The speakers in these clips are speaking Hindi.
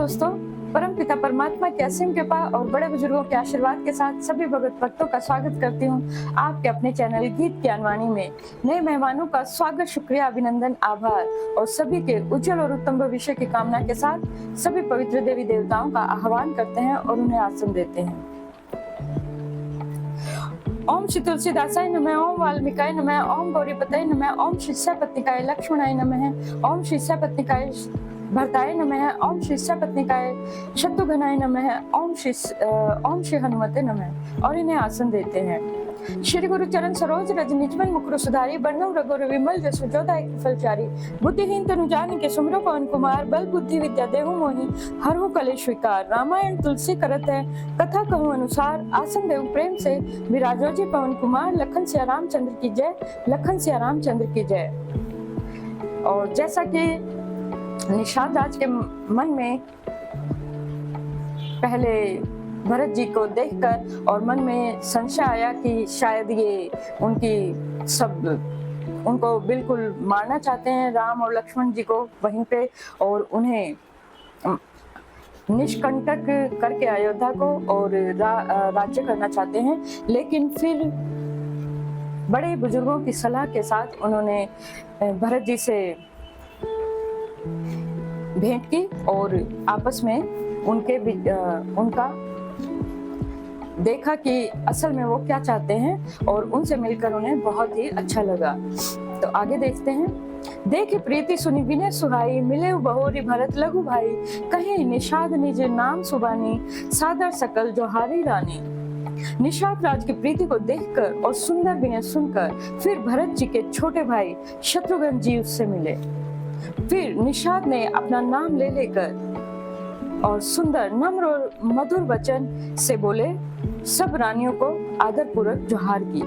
दोस्तों, परमपिता परमात्मा की असीम कृपा और बड़े बुजुर्गों के आशीर्वाद के साथ सभी भगत भक्तों का स्वागत करती हूँ आपके अपने चैनल गीत ज्ञानवाणी में। नए मेहमानों का स्वागत, शुक्रिया, अभिनंदन, आभार और सभी के उज्जवल और उत्तम भविष्य की कामना के साथ सभी पवित्र देवी देवताओं का आह्वान करते हैं और उन्हें आसन देते हैं। ओम श्री तुलसीदासाय नमः, ओम वाल्मीकाय नमः, ओम गौरीपतये नमः, ओम शिष्यापत्निकाय लक्ष्मणाय नमः, ओम शिष्यापत्निकाय भरताय नमः, ओम शिष्यापत्निकाय शत्रुघ्नाय नमः, ओम श्री हनुमते नमः और इन्हें आसन देते हैं। श्री गुरु चरण सरोज रज निजमन मुकुर सुधारी, बरनउँ रघुवर विमल जसु जोदायक फलचारी, बुद्धिहीन तनु जानिके सुमिरौ पवन कुमार, बल बुद्धि विद्या देहु मोहि हरहु कलेश विकार। रामायण तुलसी करत है कथा कहूँ अनुसार, आसन देव प्रेम से विराजो जी पवन कुमार। लखन सिया रामचंद्र की जय, लखन सिया रामचंद्र की जय। और जैसा कि निषाद राज के मन में पहले भरत जी को देखकर और मन में संशय आया कि शायद ये उनको बिल्कुल मारना चाहते हैं, राम और लक्ष्मण जी को वहीं पे, और उन्हें निष्कंटक करके अयोध्या को और राज्य करना चाहते हैं। लेकिन फिर बड़े बुजुर्गों की सलाह के साथ उन्होंने भरत जी से भेंट की और आपस में उनका देखा कि असल में वो क्या चाहते हैं, और उनसे मिलकर उन्हें बहुत ही अच्छा लगा। तो आगे देखते हैं। देखे प्रीति सुनी विनय सुहाई, मिले बहोरी भरत लघु भाई, कहे निषाद निज नाम सुबानी, सादर सकल जोहारी रानी। निषाद राज की प्रीति को देखकर और सुंदर विनय सुनकर फिर भरत जी के छोटे भाई शत्रुघ्न जी उससे मिले। फिर निषाद ने अपना नाम ले लेकर और सुंदर नम्र और मधुर वचन से बोले, सब रानियों को आदर पूर्वक जोहार की।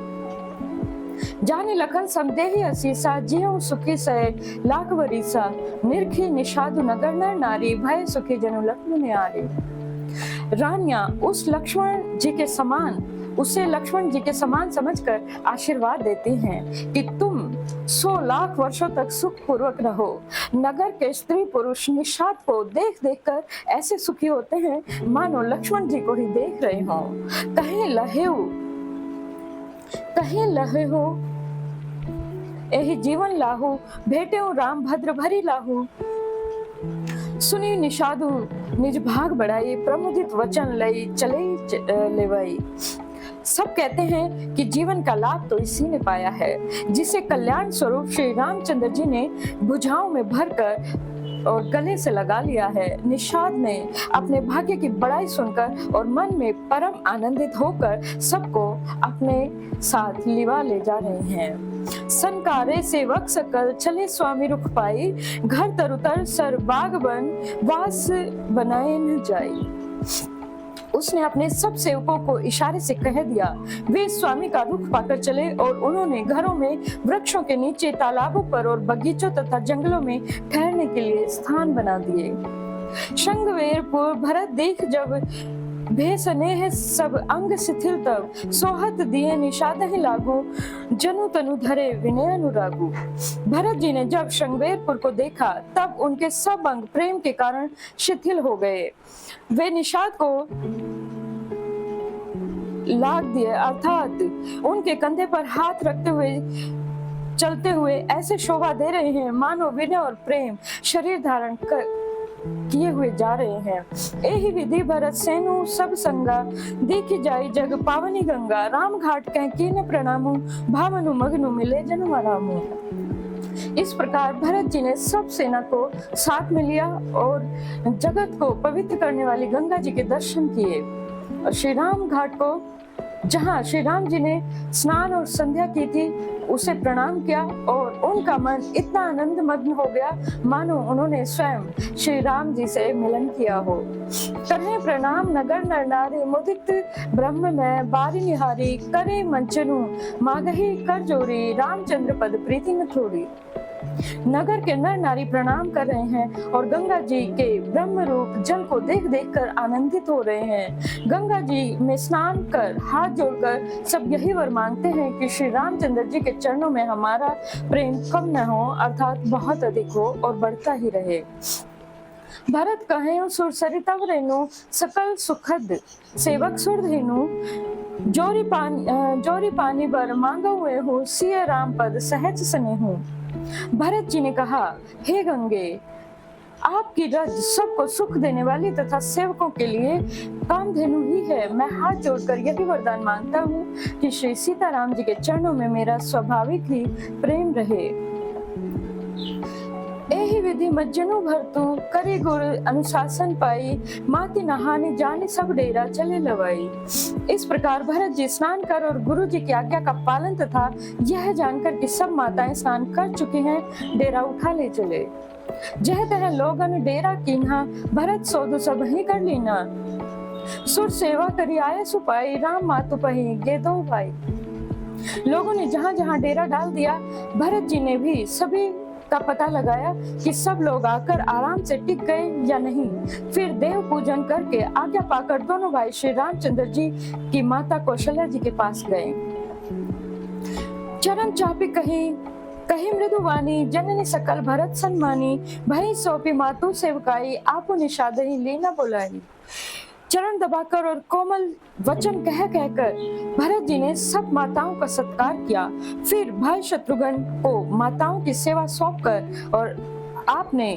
जाने लखन समदेहि असीसा, जियो सुखी सहे लाख वरीसा, निरखी निषादु नगर नर नारी, भय सुखी जनु लक्ष्मण न्यारी। रानियां उसे लक्ष्मण जी के समान समझकर आशीर्वाद देती हैं कि तुम 100 लाख वर्षों तक सुख पूर्वक रहो। नगर के स्त्री पुरुष निषाद को देख देख कर ऐसे सुखी होते हैं मानो लक्ष्मण जी को ही देख रहे हो। कहीं लहे हो एहि जीवन लाहू, भेटे राम भद्र भरी लाहू। सुनी निषादु निज भाग बढ़ाई, प्रमुदित वचन लई चले लेवाई। सब कहते हैं कि जीवन का लाभ तो इसी ने पाया है जिसे कल्याण स्वरूप श्री रामचंद्र जी ने भुजाओं में भरकर और गले से लगा लिया है। निषाद ने अपने भाग्य की बड़ाई सुनकर और मन में परम आनंदित होकर सबको अपने साथ लिवा ले जा रहे हैं। संकारे सेवक सकल चले स्वामी रुख पाई, घर तरुतर सर बाग बन वास बनाए न जाई। उसने अपने सब सेवकों को इशारे से कह दिया, वे स्वामी का रुख पाकर चले और उन्होंने घरों में, वृक्षों के नीचे, तालाबों पर और बगीचों तथा जंगलों में ठहरने के लिए स्थान बना दिए। शंगवेरपुर भरत देख जब भेसनेह सब अंग शिथिल, तब सोहत दिए निषाद ही लागू, जनु तनु धरे विनय अनुरागू। भरत जी ने जब शृंगवेरपुर को देखा तब उनके सब अंग प्रेम के कारण शिथिल हो गए। वे निषाद को लाग दिए, अर्थात उनके कंधे पर हाथ रखते हुए चलते हुए ऐसे शोभा दे रहे हैं मानो विनय और प्रेम शरीर धारण किए हुए जा रहे हैं। एहि विधि भरत सेनु सब संगा, देखी जाई जग पावनी गंगा, राम घाट कह कीन प्रणामु, भावनु मगनु मिले जन्म रामु। इस प्रकार भरत जी ने सब सेना को साथ में लिया और जगत को पवित्र करने वाली गंगा जी के दर्शन किए और श्री राम घाट को, जहाँ श्री राम जी ने स्नान और संध्या की थी, उसे प्रणाम किया और उनका मन इतना आनंद मग्न हो गया मानो उन्होंने स्वयं श्री राम जी से मिलन किया हो। करहे प्रणाम नगर नर नारी, मुदित ब्रह्म में बारी निहारी, करे मंचनु मागही कर जोरी, रामचंद्र पद प्रीति न थोड़ी। नगर के नर नारी प्रणाम कर रहे हैं और गंगा जी के ब्रह्म रूप जल को देख देख कर आनंदित हो रहे हैं। गंगा जी में स्नान कर हाथ जोड़कर सब यही वर मांगते हैं कि श्री रामचंद्र जी के चरणों में हमारा प्रेम कम न हो, अर्थात बहुत अधिक हो और बढ़ता ही रहे। भरत कहे सुर सरितव रेनु सकल सुखद सेवक सुर धेनु जोरी पानी बर मांगा हुए हो सिया राम पद सहज सने हूँ। भरत जी ने कहा, हे गंगे, आपकी रज सबको सुख देने वाली तथा सेवकों के लिए कामधेनु ही है। मैं हाथ जोड़कर यही वरदान मांगता हूँ कि श्री सीताराम जी के चरणों में मेरा स्वाभाविक ही प्रेम रहे। एहि विधि मज्जनु भरतु करे गुर अनुशासन पाई माती नहाने जाने सब डेरा चले लवाई। इस प्रकार भरत जी स्नान कर और गुरु जी की आज्ञा का पालन तथा यह जानकर कि सब माताएं स्नान कर चुकी हैं, डेरा उठा ले चले। जह तह लोगन डेरा कीन्हा भरत सोधु सब ही कर लीना। सुर सेवा करी आये सुपाई राम मातु पही गेदो भाई। लोगों ने जहां जहां डेरा डाल दिया, भरत जी ने भी सभी का पता लगाया कि सब लोग आकर आराम से टिक गए या नहीं। फिर देव पूजन करके आज्ञा पाकर दोनों भाई श्री रामचंद्र जी की माता कौशल्या जी के पास गए। चरण चापी कही मृदुवानी जननी सकल भरत सन्मानी भई सौंपी मातु सेवकाई आपो निषादनी लेना बुलाई। चरण दबाकर और कोमल वचन कह कहकर भरत जी ने सब माताओं का सत्कार किया। फिर भाई शत्रुघ्न को माताओं की सेवा सौंपकर और आपने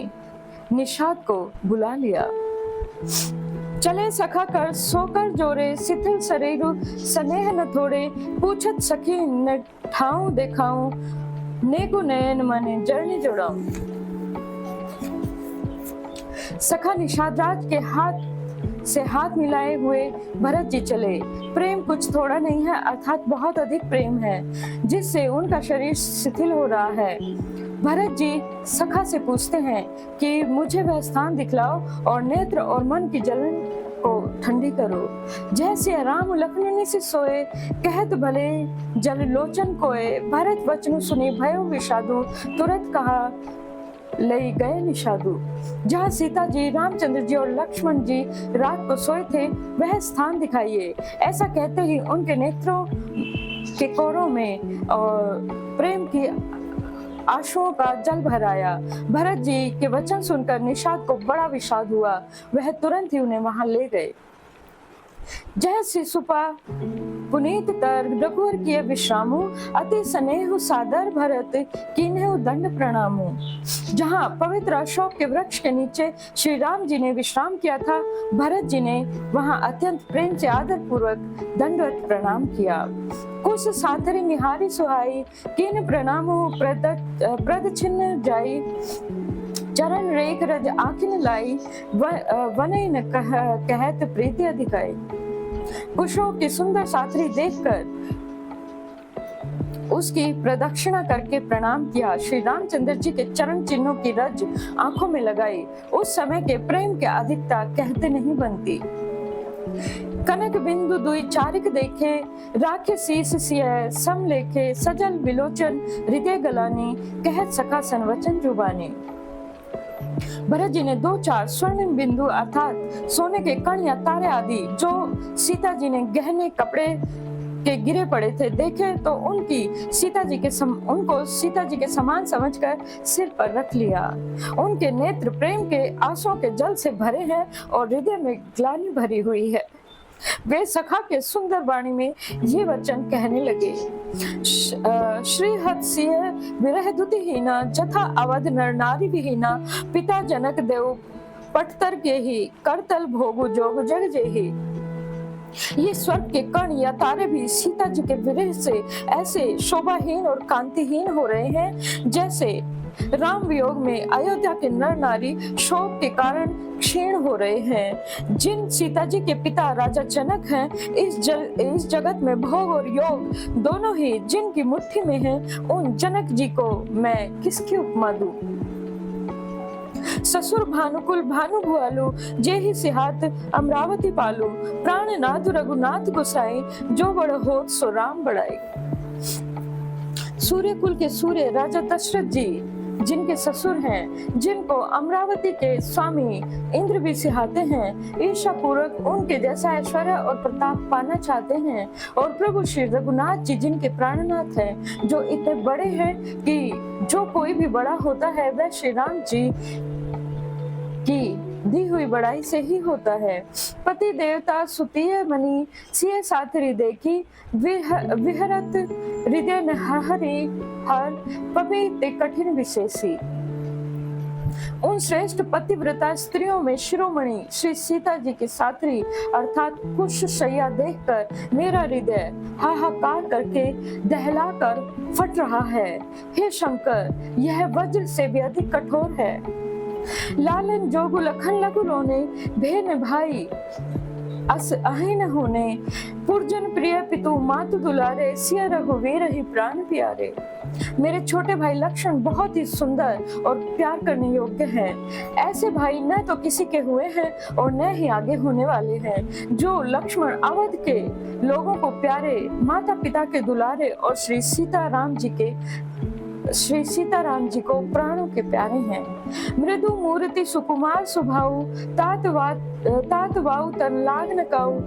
निषाद को बुला लिया। चले सखा कर सोकर जोरे शिथिल शरीरु स्नेह न थोड़े पूछत सखी न ठाऊं देखाऊं नेगु नयन मने जरनी जोड़ाऊं। सखा निषादराज के हाथ से हाथ मिलाए हुए भरत जी चले। प्रेम कुछ थोड़ा नहीं है, अर्थात बहुत अधिक प्रेम है जिससे उनका शरीर शिथिल हो रहा है। भरत जी सखा से पूछते हैं कि मुझे वह स्थान दिखलाओ और नेत्र और मन की जलन को ठंडी करो। जैसे राम लखननी से सोए कहत भले जल लोचन कोए। भरत वचन सुने भयो विषादु तुरंत कहा ले गए निषादु। जहाँ सीता जी, रामचंद्र जी और लक्ष्मण जी रात को सोए थे वह स्थान दिखाइए। ऐसा कहते ही उनके नेत्रों के कोरों में और प्रेम की आंसुओं का जल भर आया। भरत जी के वचन सुनकर निषाद को बड़ा विषाद हुआ। वह तुरंत ही उन्हें वहां ले गए। जय शिशुपा पुनीत तर रघुवर किए विश्रामु अति स्नेह सादर भरत कीन्हु दंड प्रणामु। जहाँ पवित्र अशोक के वृक्ष के नीचे श्री राम जी ने विश्राम किया था, भरत जी ने वहाँ अत्यंत प्रेम से आदर पूर्वक दंडवत प्रणाम किया। कुछ साथरी निहारी सुहाई किन प्रणामु प्रद छिन्न जाई। चरण रेख रज आखिन लाई वनय न कहत प्रीति अधिकाई। कुशों की सुंदर साथरी देखकर उसकी प्रदक्षिणा करके प्रणाम किया। श्री रामचंद्र जी के चरण चिन्हों की रज आंखों में लगाई। उस समय के प्रेम की अधिकता कहते नहीं बनती। कनक बिंदु दुई चारिक देखे राखे शीस सिय सम लेखे सजल विलोचन हृदय गलानी कहत सखा संवचन जुबानी। भरत जी ने 2-4 स्वर्णिम बिंदु अर्थात सोने के कण या तारे आदि जो सीता जी ने गहने कपड़े के गिरे पड़े थे देखे तो उनको सीता जी के समान समझकर सिर पर रख लिया। उनके नेत्र प्रेम के आंसुओं के जल से भरे हैं और हृदय में ग्लानि भरी हुई है। वे सखा के सुंदर वाणी में ये वचन कहने लगे। श्रीहत सिंह विरह दुति हीना जथा अवध नर नारी विहीना पिता जनक देव पटतर के ही करतल भोगु जोग जग जेहि। ये स्वर्ग के कण या तारे भी सीता जी के विरह से ऐसे शोभाहीन और कांतिहीन हो रहे हैं जैसे राम वियोग में अयोध्या के नर नारी शोक के कारण क्षीण हो रहे हैं। जिन सीता जी के पिता राजा जनक हैं, इस जगत में भोग और योग दोनों ही जिनकी मुट्ठी में हैं, उन जनक जी को मैं किसकी उपमा दूं। ससुर भानुकुल भानु भुआलु जेहि सिहात अमरावती पालू प्राण नाथ रघुनाथ गोसाई जो बड़ होत सो राम बढ़ाई। सूर्य कुल के सूर्य राजा दशरथ जी जिनके ससुर हैं, जिनको अमरावती के स्वामी इंद्र भी सिहाते हैं, ईर्षा पूर्वक उनके जैसा ऐश्वर्य और प्रताप पाना चाहते हैं, और प्रभु श्री रघुनाथ जी जिनके प्राणनाथ हैं, जो इतने बड़े हैं कि जो कोई भी बड़ा होता है वह श्री राम जी की दी हुई बड़ाई से ही होता है। पति देवता सुतीय मणि सिय साथरी देखी विहरत हृदय न हरि हर पवित्र कठिन विशेषी। उन श्रेष्ठ पतिव्रता स्त्रियों में शिरोमणि श्री सीता जी की साथरी अर्थात कुश शैया देखकर मेरा हृदय हाहाकार करके दहलाकर फट रहा है। हे शंकर, यह वज्र से भी अधिक कठोर है। लालन जोगु लखन लघु रोने भेन भाई अस अहिन होने पुरजन प्रिय पितु मातु दुलारे सिया रघुवीर ही प्राण प्यारे। मेरे छोटे भाई लक्ष्मण बहुत ही सुंदर और प्यार करने योग्य हैं। ऐसे भाई न तो किसी के हुए हैं और न ही आगे होने वाले हैं। जो लक्ष्मण अवध के लोगों को प्यारे, माता पिता के दुलारे और श्री सीताराम जी को प्राणों के प्यारे हैं। मृदु मूर्ति सुकुमार स्वभाव तात वाउ तन लाग न काऊ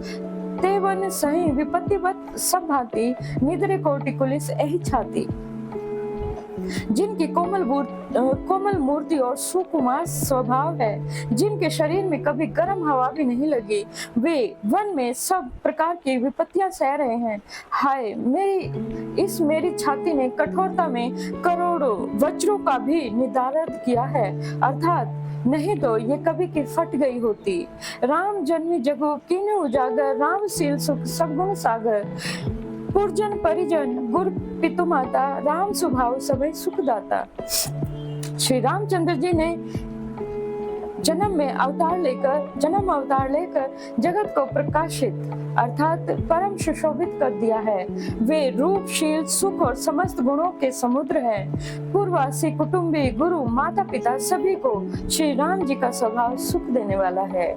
तेवन सही विपत्तिवत सब भांति निद्रे कोटि कुलिस एहि छाती। जिनकी कोमल मूर्ति और सुकुमार स्वभाव है, जिनके शरीर में कभी गर्म हवा भी नहीं लगी, वे वन में सब प्रकार की विपत्तियां सह रहे हैं। हाय, मेरी छाती ने कठोरता में करोड़ों वज्रों का भी निदारद किया है, अर्थात नहीं तो ये कभी की फट गई होती। राम जन्मी जगो कीन्हु उजागर, राम सील सुख सब गुण सागर। पुरजन परिजन गुरु पितु माता, राम स्वभाव सभी सुखदाता। श्री रामचंद्र जी ने जन्म अवतार लेकर जगत को प्रकाशित अर्थात परम सुशोभित कर दिया है। वे रूपशील, सुख और समस्त गुणों के समुद्र हैं। पूर्ववासी, कुटुंबी, गुरु, माता पिता सभी को श्री राम जी का स्वभाव सुख देने वाला है।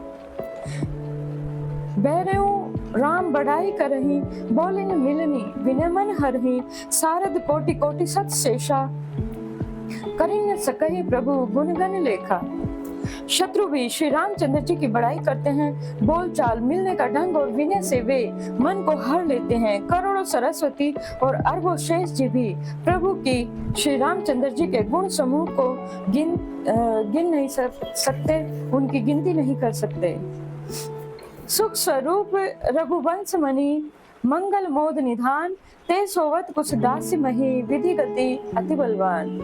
बैरऊ राम बढ़ाई करही, बोलिन मिलनी विनय मन हरही। सारद कोटि कोटि सत शेषा, करिन सकहि प्रभु गुणगण लेखा। शत्रु भी श्री रामचंद्र जी की बड़ाई करते हैं। बोलचाल, मिलने का ढंग और विनय से वे मन को हर लेते हैं। करोड़ों सरस्वती और अरबों शेष जी भी प्रभु की श्री रामचंद्र जी के गुण समूह को गिन नहीं सकते, उनकी गिनती नहीं कर सकते। सुख स्वरूप रघुवंश मणि, मंगल मोद निधान। ते सोवत कुछ दासी मही, विधि गति अति बलवान।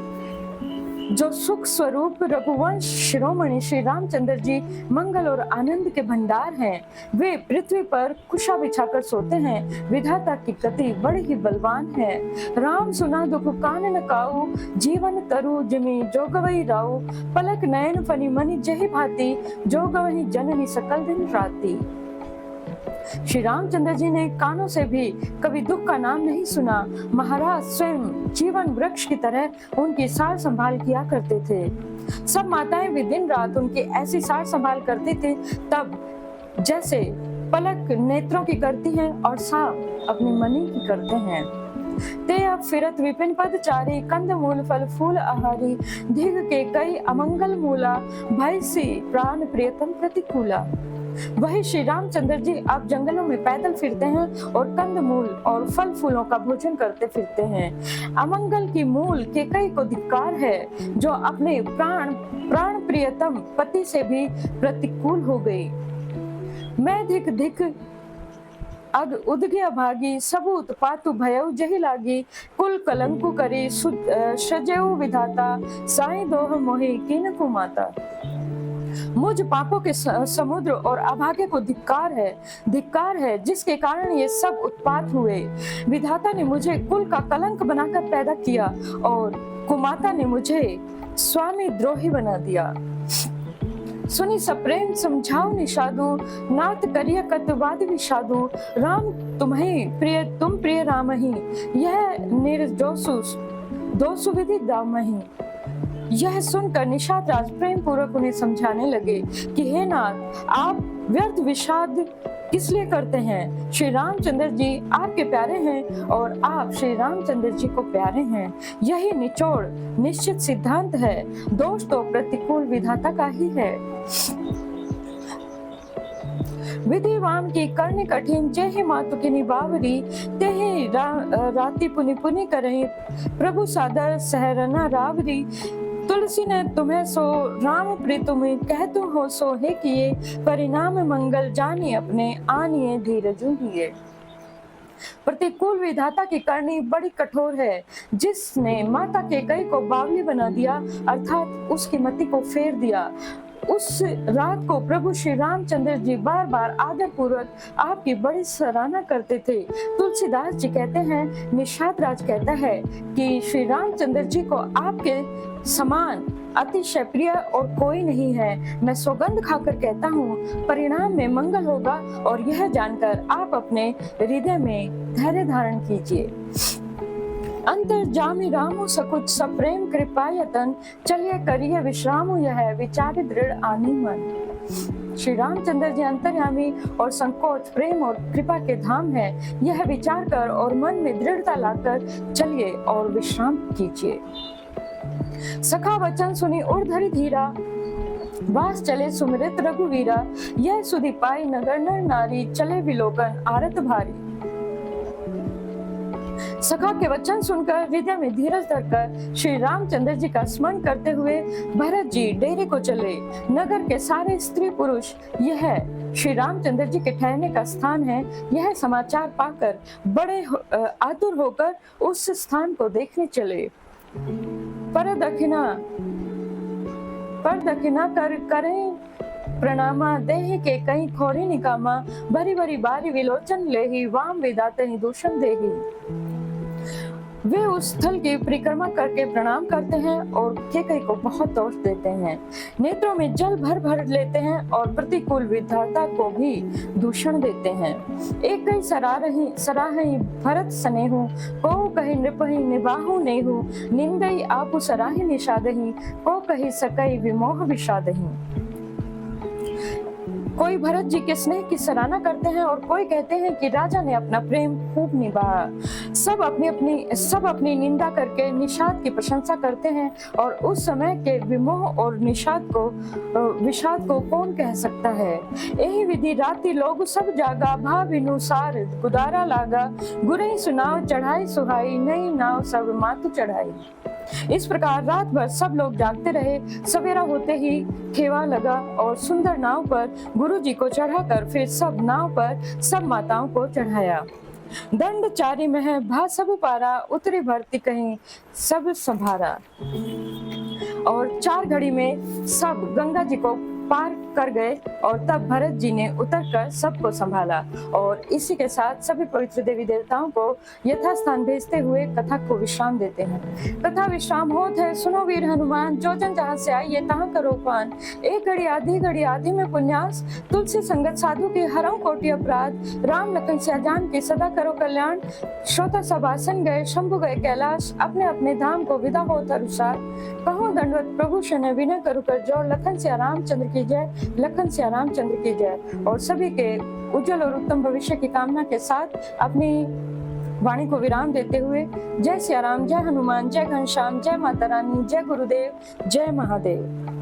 जो सुख स्वरूप रघुवंश शिरोमणि श्री रामचंद्र जी मंगल और आनंद के भंडार हैं। वे पृथ्वी पर कुशा बिछाकर सोते हैं। विधाता की गति बड़ी ही बलवान है। राम सुना दुख कान न काऊ, जीवन तरु जिमि जो गवई राऊ। पलक नयन फनी मनि जहि भांति, जो गवहि जननी सकल दिन राती। श्री रामचंद्र जी ने कानों से भी कभी दुख का नाम नहीं सुना। महाराज स्वयं जीवन वृक्ष की तरह उनकी सार संभाल किया करते थे। सब माताएं भी दिन रात उनकी ऐसी सार संभाल करती थी, तब जैसे पलक नेत्रों की करती हैं और सांप अपनी मणि की करते हैं। ते अब फिरत विपिन पद चारी, कंद मूल फल फूल आहारी। धिग के कई अमंगल मूला, भय सी प्राण प्रियतम प्रतिकूला। वही श्री रामचंद्र जी अब जंगलों में पैदल फिरते हैं और कंदमूल और फल फूलों का भोजन करते फिरते हैं। अमंगल की मूल केकई को धिक्कार है, जो अपने प्राण प्रियतम पति से भी प्रतिकूल हो गई। मैं धिक धिक अग उदग्या भागी, सबूत पातु भयउ जहि लागी। कुल कलंकु करी सजयु विधाता, साई दोह मोहि कीनकु माता। मुझ पापों के समुद्र और अभागे को धिक्कार है जिसके कारण ये सब उत्पात हुए। विधाता ने मुझे कुल का कलंक बनाकर पैदा किया और कुमाता ने मुझे स्वामी द्रोही बना दिया। सुनी सप्रेम समझाओ निषादु, नाथ करिय कतवाद विषादु। राम तुम प्रिय राम ही, यह निर्दोषु दोषु विधि दामहि। यह सुनकर निषाद राज प्रेम पूर्वक उन्हें समझाने लगे कि हे नाथ, आप व्यर्थ विषाद किस लिए करते हैं? श्री रामचंद्र जी आपके प्यारे हैं और आप श्री रामचंद्र जी को प्यारे हैं। यही निचोड़ निश्चित सिद्धांत है। दोष तो प्रतिकूल विधाता का ही है। विधि वाम की करने कठिन, जेहि मातु की निबावरी। तेहि राति पुनि पुनि करहि, प्रभु सादर सहरना रावरी। तुलसी ने तुम्हें सो राम प्रीतुम कहतु हो सो हे किए, परिणाम मंगल जानी अपने आनिए धीरजु लिए। प्रतिकूल विधाता की करनी बड़ी कठोर है, जिसने माता कैकेयी को बावली बना दिया, अर्थात उसकी मति को फेर दिया। उस रात को प्रभु श्री रामचंद्र जी बार बार आदर पूर्वक आपकी बड़ी सराहना करते थे। तुलसीदास जी कहते हैं, निषाद राज कहता है कि श्री रामचंद्र जी को आपके समान अतिशय प्रिय और कोई नहीं है। मैं सौगंध खाकर कहता हूँ, परिणाम में मंगल होगा, और यह जानकर आप अपने हृदय में धैर्य धारण कीजिए। अंतर्जामी रामु सकुच सप्रेम कृपा यतन, चलिए करिए विश्रामु यह विचार दृढ़ आनी मन। श्री रामचंद्र जी अंतर्यामी और संकोच प्रेम और कृपा के धाम है। यह विचार कर और मन में दृढ़ता लाकर चलिए और विश्राम कीजिए। सखा वचन सुनी उर्धरि धीरा, वास चले सुमिरत रघुवीरा, यह सुधि पाई नगर नर नारी, चले विलोकन आरत भारी। सखा के वचन सुनकर हृदय में धीरज धरकर श्री रामचंद्र जी का स्मरण करते हुए भरत जी डेरे को चले। नगर के सारे स्त्री पुरुष यह श्री रामचंद्र जी के ठहरने का स्थान है, यह समाचार पाकर बड़े आतुर होकर उस स्थान को देखने चले। पर दखिना कर करें प्रणामा, देह के कहीं खोरी निकामा, भरी भरी बारी विलोचन लेही, वाम विदाते दूषण देही। वे उस स्थल की परिक्रमा करके प्रणाम करते हैं और कैकेयी को बहुत दोष देते हैं, नेत्रों में जल भर भर लेते हैं और प्रतिकूल विधाता को भी दूषण देते हैं। एक कई सराही भरत स्नेहु, को कही नृपहि निबाहु नेहु, निंदई आपु सराहि निषादहि, को कही सकई विमोह विषादहि। कोई भरत जी के स्नेह की सराहना करते हैं और कोई कहते हैं कि राजा ने अपना प्रेम खूब निभाया। सब अपनी निंदा करके निषाद की प्रशंसा करते हैं, और उस समय के विमोह और विषाद को कौन कह सकता है। यही विधि राति लोग सब जागा, भाव अनुसार गुदारा लागा, गुरई सुनाव चढ़ाई सुहाई, नई नाव सब मातु चढ़ाई। इस प्रकार रात भर सब लोग जागते रहे। सवेरा होते ही खेवा लगा और सुंदर नाव पर गुरु जी को चढ़ाकर फिर सब नाव पर सब माताओं को चढ़ाया। दंड चारी में भा सब पारा, उतरी भरती कहीं सब संभारा। और 4 घड़ी में सब गंगा जी को पार कर गए, और तब भरत जी ने उतरकर सबको संभाला। और इसी के साथ सभी पवित्र देवी देवताओं को यथास्थान भेजते हुए कथा को विश्राम देते हैं। कथा विश्राम होत है, सुनो वीर हनुमान, जो जन जहाँ से आइए तहाँ करो पान। एक घड़ी आधी में पुण्यास, तुलसी संगत साधु के हरऊ कोटि अपराध। राम लखन सिया जान की सदा करो कल्याण। श्रोता सब आसन गए, शंभु गए कैलाश, अपने अपने धाम को विदा हो तरुसार। कहो दंडवत प्रभु शरण विनय करु कर जोर, लखन सिया रामचंद्र की जय, लखन सिया रामचंद्र की जय। और सभी के उज्जवल और उत्तम भविष्य की कामना के साथ अपनी वाणी को विराम देते हुए जय सिया राम, जय हनुमान, जय घनश्याम, जय माता रानी, जय गुरुदेव, जय महादेव।